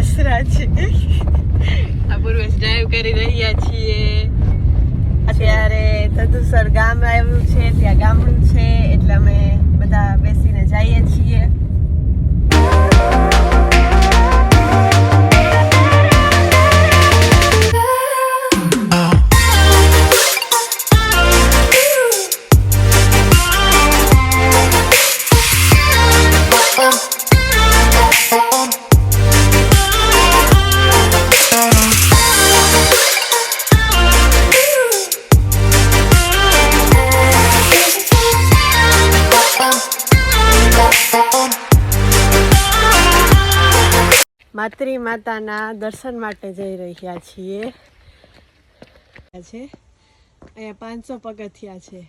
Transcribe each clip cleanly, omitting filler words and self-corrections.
સસરા છે. આ પૂર્વેશ ડ્રાઈવ કરી રહ્યા છીએ. અત્યારે તદુસર ગામ આવ્યું છે, ત્યાં ગામડું છે એટલે અમે બધા બેસીને જઈએ છીએ. માતૃ માતાના દર્શન માટે જઈ રહ્યા છીએ. અહીંયા 500 પગથિયા છે.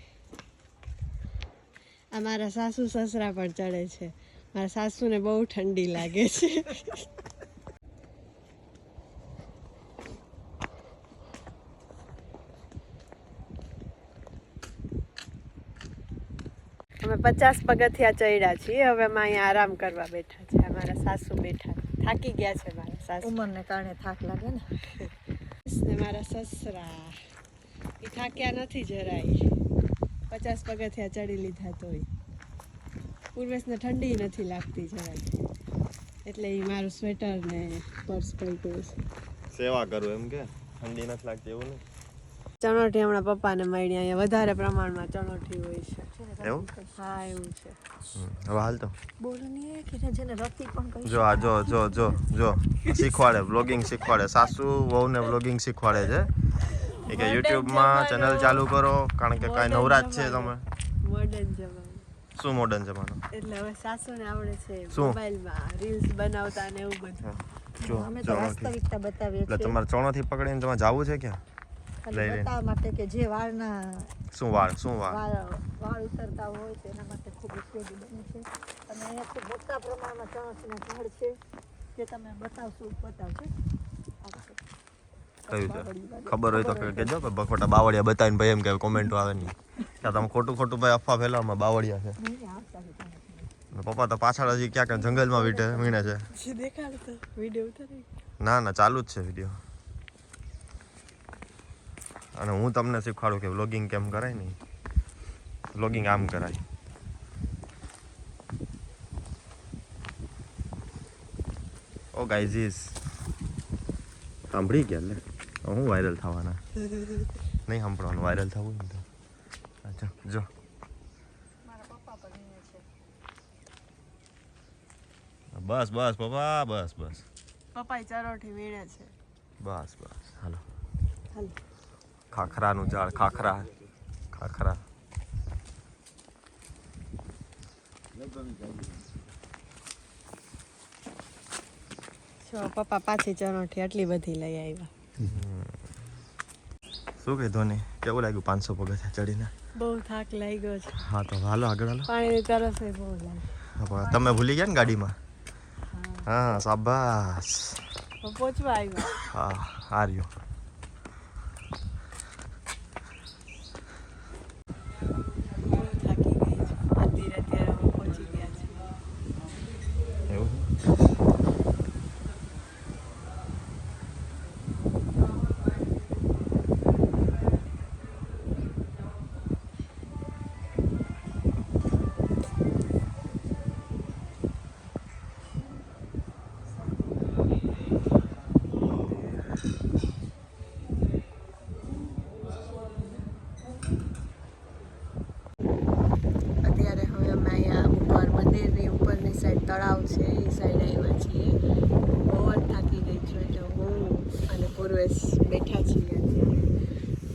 આ મારા સાસુ સસરા પર ચડે છે. મારા સાસુને બહુ ઠંડી લાગે છે. અમે 50 પગથિયા ચડ્યા છીએ. હવે અમે અહીંયા આરામ કરવા બેઠા છે. અમારા સાસુ બેઠા થાકી ગયા છે. મારા સાસુ ઉંમરને કારણે થાક લાગે ને. મારા સસરા એ થાક્યા નથી જરાય. 50 પગથિયા ચડી લીધા તોય પૂર્વેશને ઠંડી નથી લાગતી જરાય, એટલે એ મારું સ્વેટર ને પર્સ પહેર્યું છે. સેવા કરું એમ કે ઠંડી નથી લાગતી એવું નહીં. ચણોઠી હમણાં પપ્પાને મળી. અહીંયા વધારે પ્રમાણમાં ચણોઠી હોય છે. એવું? હા એવું છે. હવે હાલ તો બોલો ને કે જેને રતી પણ કહી જો આ જો જો જો જો શીખવાડે, બ્લોગિંગ શીખવાડે. સાસુ વહુને બ્લોગિંગ શીખવાડે છે. એ કે યુટ્યુબમાં ચેનલ ચાલુ કરો કારણ કે કાંઈ નવરાત છે તમે. મોડર્ન જમાનો. શું મોડર્ન જમાનો? એટલે હવે સાસુને આવડે છે શું? મોબાઈલમાં રીલ્સ બનાવતા ને એવું બધું. જો અમે તો વાસ્તવિકતા બતાવીએ એટલે છીએ. તમારે ચણોથી પકડીને તમારે જવું છે ક્યાં? ખાલી બતાવવા માટે કે જે વાળના શું વાળ વાળ ઉતરતા હોય તેના માટે ખૂબ ઉપયોગી બને છે. અને અહીંયા ખૂબ મોટા પ્રમાણમાં ચણોઠીના ઝાડ છે જે તમે બતાવશો. કયું છે ખબર હોય તો કહેજો. બખોટા બાવળિયા બતાવીને ભાઈ એમ કે કોમેન્ટો આવે નહીં ત્યાં તમે ખોટું ભાઈ અફવા ફેલાવવામાં બાવળિયા છે. પપ્પા તો પાછળ હજી ક્યાંક જંગલમાં વીણે છે. ના ચાલુ જ છે વિડીયો. અને હું તમને શીખવાડું કે વ્લોગિંગ કેમ કરાય નહીં. વ્લોગિંગ આમ કરાય. ઓ ગાઈઝીસ સાંભળી ગયા લે હું વાયરલ થવાના નહીં સાંભળવાનું. વાયરલ થવું ને તો અચ્છા જો બસ પપ્પા બસ પપ્પા ચરોઠી વીણે છે. બસ હાલો. હાલો. ખાખરાનું ઝાડ ખાખરા જો પપ્પા પાછી ચરોઠી આટલી બધી લઈ આવ્યા. શું કીધું ને કેવું લાગ્યું 500 પગથિયા ચડીને? બહુ થાક લાગ્યો છે. હા તો હાલો આગળ હાલો. પાણીની તરસ બહુ લાગે. તમે ભૂલી ગયા ને ગાડીમાં? હા શાબાશ. પહોંચવા આવ્યા. હા આ રહ્યો. તળાવ છે એ સાઈડ આવ્યા છીએ. બહુ જ થાકી ગઈ છું એટલે હું અને પૂર્વેશ બેઠા છીએ અત્યારે.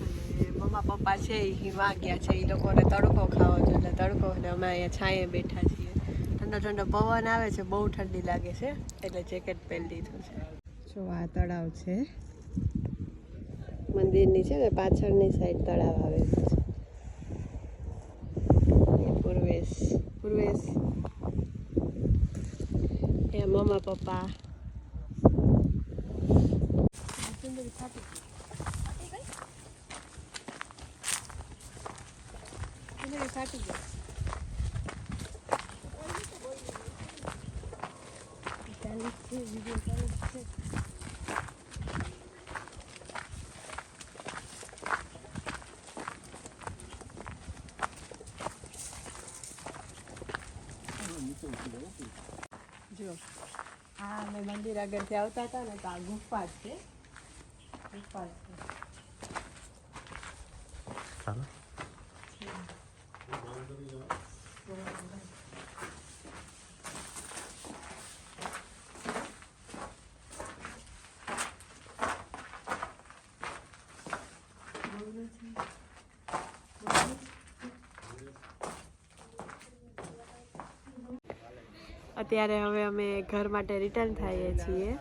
અને મમ્મા પપ્પા છે એ હિમા ગયા છે. એ લોકોને તડકો ખાવો છે એટલે તડકો. અને અમે અહીંયા છાંયે બેઠા છીએ. ઠંડો પવન આવે છે. બહુ ઠંડી લાગે છે એટલે જેકેટ પહેરી લીધું છે. જો આ તળાવ છે મંદિરની છે ને પાછળની સાઈડ તળાવ આવેલું છે. પૂર્વેશ મમ્મા પપ્પા ફાટી ગયા. કરવી છે વિડીયો કરવી છે. જો આ અમે મંદિર આગળથી આવતા હતા ને તો આ ગુફા છે. ગુફા છે. ચાલો અત્યારે હવે અમે ઘર માટે રિટર્ન થઈએ છીએ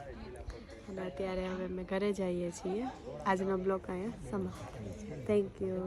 અને અત્યારે હવે અમે ઘરે જઈએ છીએ. આજનો બ્લોગ અહીંયા સમાપ્ત થાય છે. Thank you.